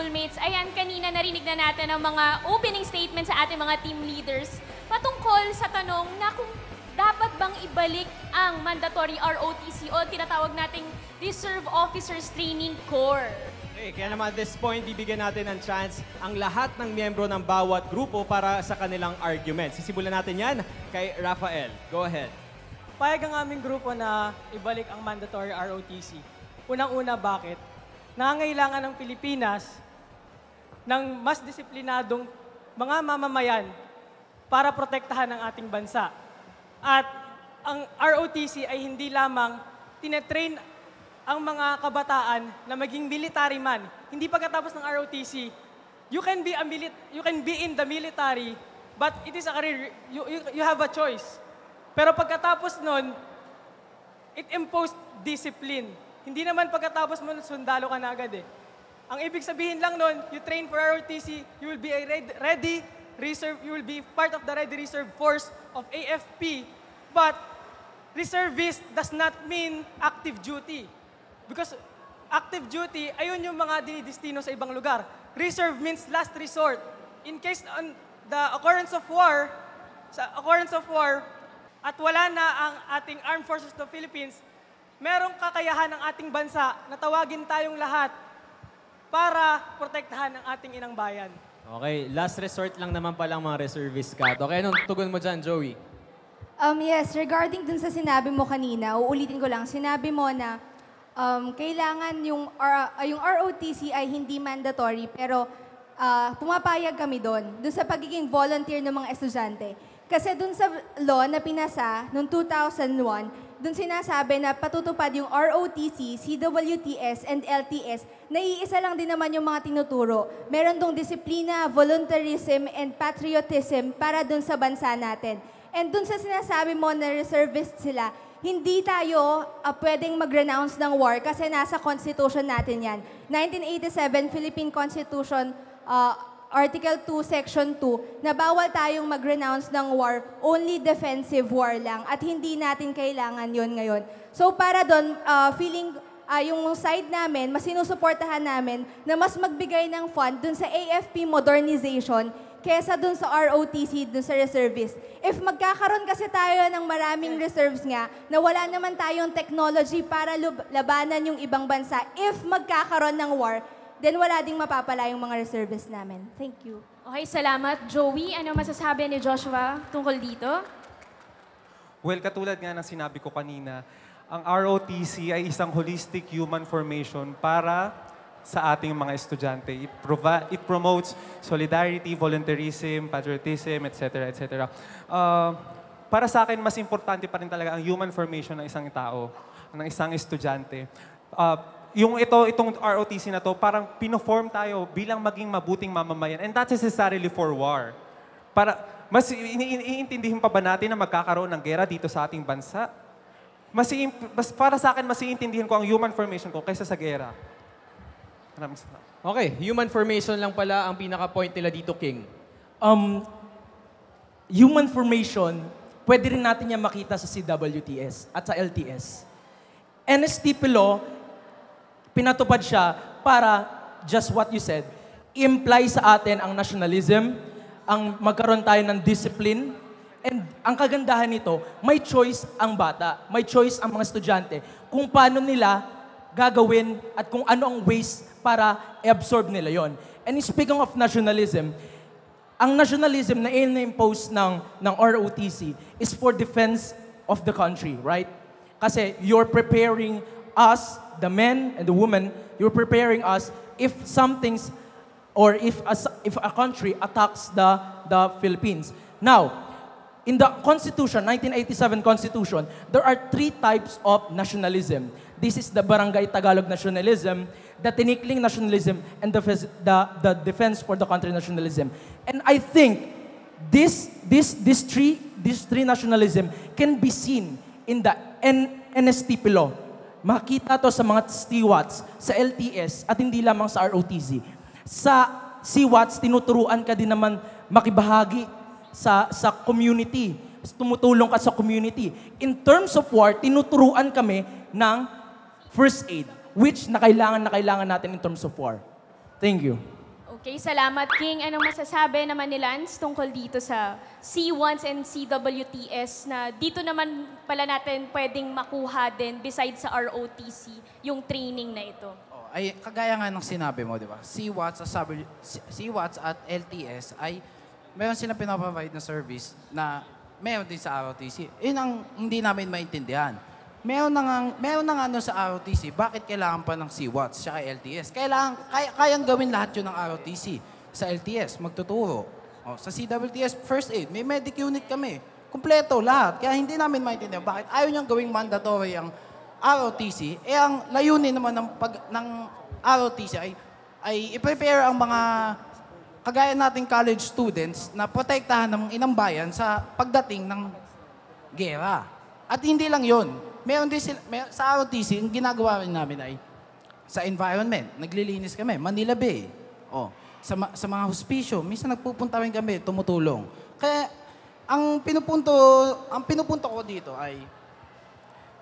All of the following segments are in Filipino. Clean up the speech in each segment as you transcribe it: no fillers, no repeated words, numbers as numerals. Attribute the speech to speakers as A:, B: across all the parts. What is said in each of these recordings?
A: schoolmates. Ayan, kanina narinig na natin ang mga opening statements sa ating mga team leaders patungkol sa tanong na kung dapat bang ibalik ang mandatory ROTC o tinatawag nating Reserve Officers Training Corps.
B: Okay, kaya naman at this point, bibigyan natin ng chance ang lahat ng miyembro ng bawat grupo para sa kanilang argument. Sisimulan natin yan kay Rafael. Go ahead.
C: Payag ang aming grupo na ibalik ang mandatory ROTC. Unang-una, bakit? Nangangailangan ng Pilipinas ng mas disiplinadong mga mamamayan para protektahan ang ating bansa. At ang ROTC ay hindi lamang tinetrain ang mga kabataan na maging military man. Hindi pagkatapos ng ROTC, you can be in the military, but it is a career, you have a choice. Pero pagkatapos nun, it imposed discipline. Hindi naman pagkatapos mo sundalo ka na agad eh. Ang ibig sabihin lang nun, you train for ROTC, you will be a ready reserve, you will be part of the ready reserve force of AFP. But reservist does not mean active duty. Because active duty, ayun yung mga dinidestino sa ibang lugar. Reserve means last resort. In case on the occurrence of war, at wala na ang ating Armed Forces of the Philippines, merong kakayahan ng ating bansa na tawagin tayong lahat para protektahan ang ating inang bayan.
B: Okay, last resort lang naman palang mga reservist ka. Okay, anong tugon mo dyan, Joey?
D: Yes, regarding dun sa sinabi mo kanina, uulitin ko lang, sinabi mo na kailangan yung ROTC ay hindi mandatory, pero pumapayag kami doon sa pagiging volunteer ng mga estudyante. Kasi doon sa law na pinasa noong 2001, doon sinasabi na patutupad yung ROTC, CWTS, and LTS, naiisa lang din naman yung mga tinuturo. Meron dong disiplina, voluntarism, and patriotism para doon sa bansa natin. And doon sa sinasabi mo na reservist sila, hindi tayo pwedeng mag-renounce ng war kasi nasa Constitution natin yan. 1987 Philippine Constitution, Article 2, Section 2, na bawal tayong mag-renounce ng war, only defensive war lang, at hindi natin kailangan yon ngayon. So para doon, feeling yung side namin, mas sinusuportahan namin na mas magbigay ng fund doon sa AFP modernization kesa dun sa ROTC, dun sa reservist. If magkakaroon kasi tayo ng maraming reserves nga, na wala naman tayong technology para labanan yung ibang bansa, if magkakaroon ng war, then wala ding mapapala yung mga reservists namin. Thank you.
A: Okay, salamat. Joey, ano masasabi ni Joshua tungkol dito?
E: Well, katulad nga ng sinabi ko kanina, ang ROTC ay isang holistic human formation para sa ating mga estudyante. It promotes solidarity, volunteerism, patriotism, etc. etc. Para sa akin, mas importante pa rin talaga ang human formation ng isang tao, ng isang estudyante. Itong ROTC na to, parang pinoform tayo bilang maging mabuting mamamayan. And that's necessarily for war. Mas iintindihin pa ba natin na magkakaroon ng gera dito sa ating bansa? Para sa akin, mas iintindihin ko ang human formation ko kaysa sa gera.
B: Okay, human formation lang pala ang pinaka-point nila dito, King.
F: Human formation, pwede rin natin yan makita sa CWTS at sa LTS. NSTP law, pinatupad siya para, just what you said, imply sa atin ang nationalism, ang magkaroon tayo ng discipline, and ang kagandahan nito, may choice ang bata, may choice ang mga estudyante kung paano nila gagawin at kung ano ang ways para i-absorb nila yon. And speaking of nationalism, ang nationalism na in-impose ng ROTC is for defense of the country, right? Kasi you're preparing us, the men and the women, you're preparing us if something's or if a country attacks the Philippines. Now, in the Constitution, 1987 Constitution, there are 3 types of nationalism. This is the Barangay Tagalog nationalism, the Tinikling nationalism, and the defense for the country nationalism. And I think these three nationalism can be seen in the NSTP law. Makita to sa mga CWATs, sa LTS, at hindi lamang sa ROTC. Sa CWATs, tinuturuan ka din naman makibahagi sa community. Tumutulong ka sa community. In terms of war, tinuturuan kami ng first aid, which na kailangan natin in terms of war. Thank you.
A: Okay, salamat King. Anong masasabi naman ni Lance tungkol dito sa C1s and CWTS na dito naman pala natin pwedeng makuha din besides sa ROTC yung training na ito?
G: Ay kagaya nga ng sinabi mo, di ba? CWATS at LTS ay meron silang pinaprovide na service na meron din sa ROTC. Yun ang hindi namin maintindihan. Meron na nga ano sa ROTC, bakit kailangan pa ng CWATS at LTS? Kayang gawin lahat yun ng ROTC. Sa LTS, magtuturo. O, sa CWTS, first aid, may medic unit kami. Kumpleto lahat. Kaya hindi namin maintindihan bakit ayaw niyang gawing mandatory ang ROTC. Ang layunin naman ng ROTC ay i-prepare ang mga kagaya nating college students na protektahan ng inang bayan sa pagdating ng gera. At hindi lang yon. Meron din sa ROTC, ang ginagawa rin namin ay sa environment. Naglilinis kami, Manila Bay. O, sa mga hospisyo, minsan nagpupunta rin kami, tumutulong. Kaya ang pinupunto ko dito ay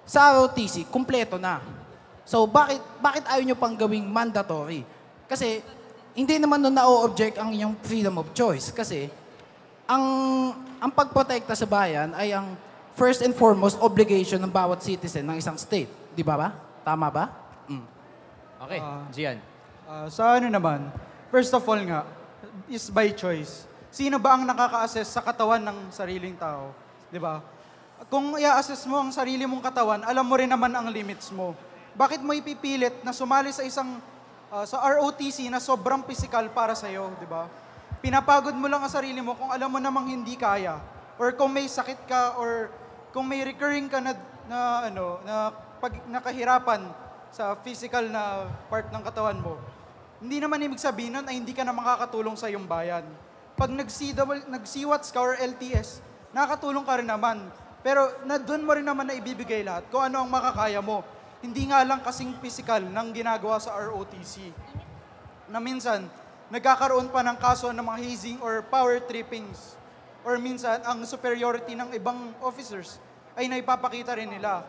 G: sa ROTC, kumpleto na. So, bakit ayaw nyo pang gawing mandatory? Kasi, hindi naman nun na-o-object ang inyong freedom of choice. Kasi, ang pagprotekta sa bayan ay ang first and foremost obligation ng bawat citizen ng isang state. Di ba? Tama ba?
B: Okay, Gian.
H: Sa ano naman, first of all nga, is by choice. Sino ba ang nakaka-assess sa katawan ng sariling tao? Di ba? Kung i-assess mo ang sarili mong katawan, alam mo rin naman ang limits mo. Bakit mo ipipilit na sumali sa sa ROTC na sobrang physical para sa'yo, di ba? Pinapagod mo lang ang sarili mo kung alam mo namang hindi kaya. Or kung may sakit ka, or kung may recurring ka na kahirapan sa physical na part ng katawan mo, hindi naman ibig sabihin nun ay hindi ka na makakatulong sa iyong bayan. Pag nag-CWATS ka or LTS, nakakatulong ka rin naman. Pero doon mo rin naman na ibibigay lahat kung ano ang makakaya mo. Hindi nga lang kasing physical ng ginagawa sa ROTC. Na minsan, nagkakaroon pa ng kaso ng mga hazing or power trippings. Or minsan, ang superiority ng ibang officers ay naipapakita rin nila.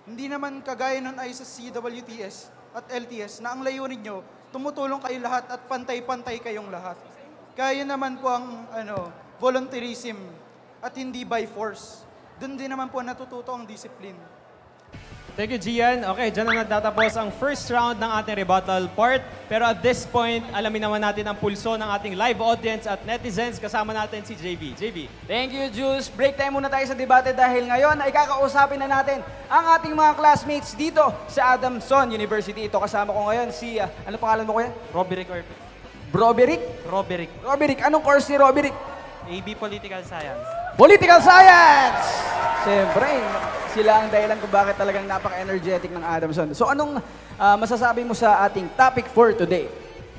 H: Hindi naman kagaya nun ay sa CWTS at LTS na ang layunin nyo, tumutulong kayo lahat at pantay-pantay kayong lahat. Kaya yun naman po ang volunteerism at hindi by force. Doon din naman po natututo ang discipline.
B: Thank you, Gian. Okay, dyan na nagtatapos ang first round ng ating rebuttal part. Pero at this point, alamin naman natin ang pulso ng ating live audience at netizens. Kasama natin si JB. JB.
I: Thank you, Jules. Break time muna tayo sa debate dahil ngayon ay kakausapin na natin ang ating mga classmates dito sa Adamson University. Ito kasama ko ngayon si, ano pangalan mo kuya?
J: Roberick.
I: Roberick? Roberick. Anong course ni Roberick?
J: AB Political Science.
I: Political Science! Siyempre, sila ang dahilan kung bakit talagang napaka-energetic ng Adamson. So anong masasabi mo sa ating topic for today?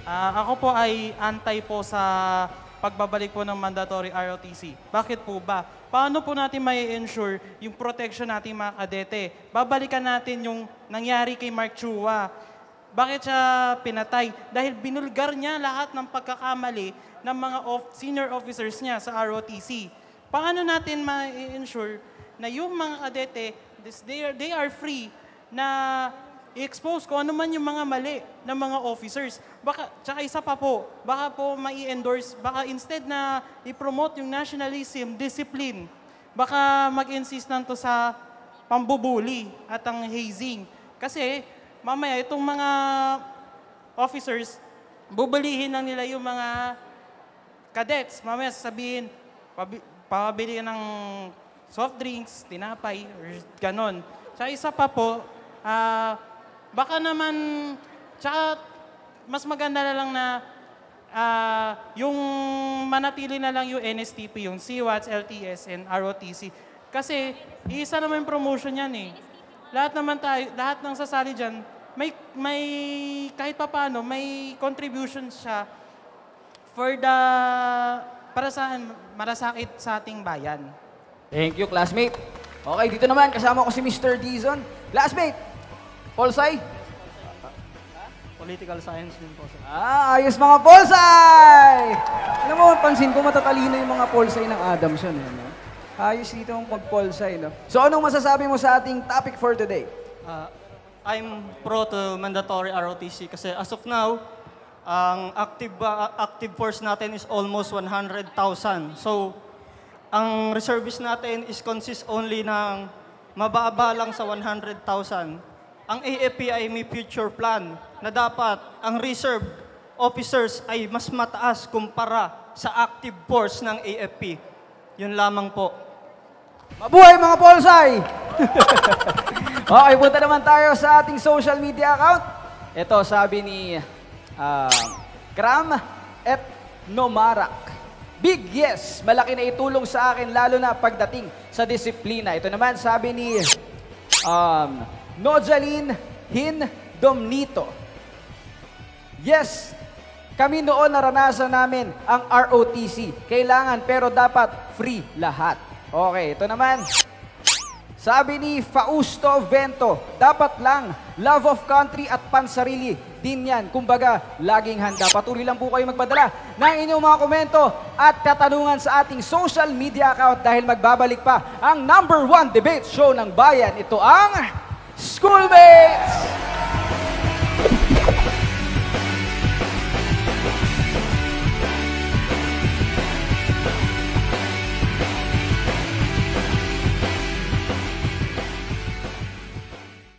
J: Ako po ay anti po sa pagbabalik po ng mandatory ROTC. Bakit po ba? Paano po natin may ensure yung protection nating mga kadete? Babalikan natin yung nangyari kay Mark Chua. Bakit siya pinatay? Dahil binulgar niya lahat ng pagkakamali ng mga senior officers niya sa ROTC. Paano natin ma-ensure na yung mga kadete, they are free na i-expose kung ano man yung mga mali ng mga officers. Tsaka isa pa po, baka po mai-endorse, baka instead na i-promote yung nationalism, discipline, baka mag-insist nanto sa pambubuli at ang hazing. Kasi mamaya itong mga officers, bubulihin lang nila yung mga cadets. Mamaya sasabihin, pabili ka ng soft drinks, tinapay, or ganon. Tsaka isa pa po, baka naman, tsaka mas maganda na lang na yung manatili na lang yung NSTP, yung CWATS, LTS, and ROTC. Kasi isa naman yung promotion yan eh. Lahat naman tayo, lahat ng sasali dyan, may kahit pa paano, may contribution siya para sa marasakit sa ating bayan.
I: Thank you, classmate. Okay, dito naman, kasama ko si Mr. Dizon. Classmate, Polsay?
J: Political Science din po.
I: Ayos mga Polsay! Alam mo, pansin ko matatalino yung mga Polsay ng Adamson. No? Ayos dito ang pag-Polsay. No? So, anong masasabi mo sa ating topic for today?
J: I'm pro to mandatory ROTC kasi as of now,
K: ang active force natin is almost 100,000. So, ang reservist natin is consist only ng mababa lang sa 100,000. Ang AFP ay may future plan na dapat ang reserve officers ay mas mataas kumpara sa active force ng AFP. Yun lamang po.
I: Mabuhay mga Polsay! Okay, punta naman tayo sa ating social media account. Ito, sabi ni Kram et Nomarak. Big yes! Malaki na itulong sa akin lalo na pagdating sa disiplina. Ito naman, sabi ni Nojaline Hin Domnito. Yes! Kami noon naranasan namin ang ROTC. Kailangan pero dapat free lahat. Okay, ito naman. Sabi ni Fausto Vento, dapat lang love of country at pansarili din yan. Kumbaga, laging handa. Patuloy lang po kayo magpadala ng inyong mga komento at katanungan sa ating social media account dahil magbabalik pa ang #1 debate show ng bayan. Ito ang Schoolmates!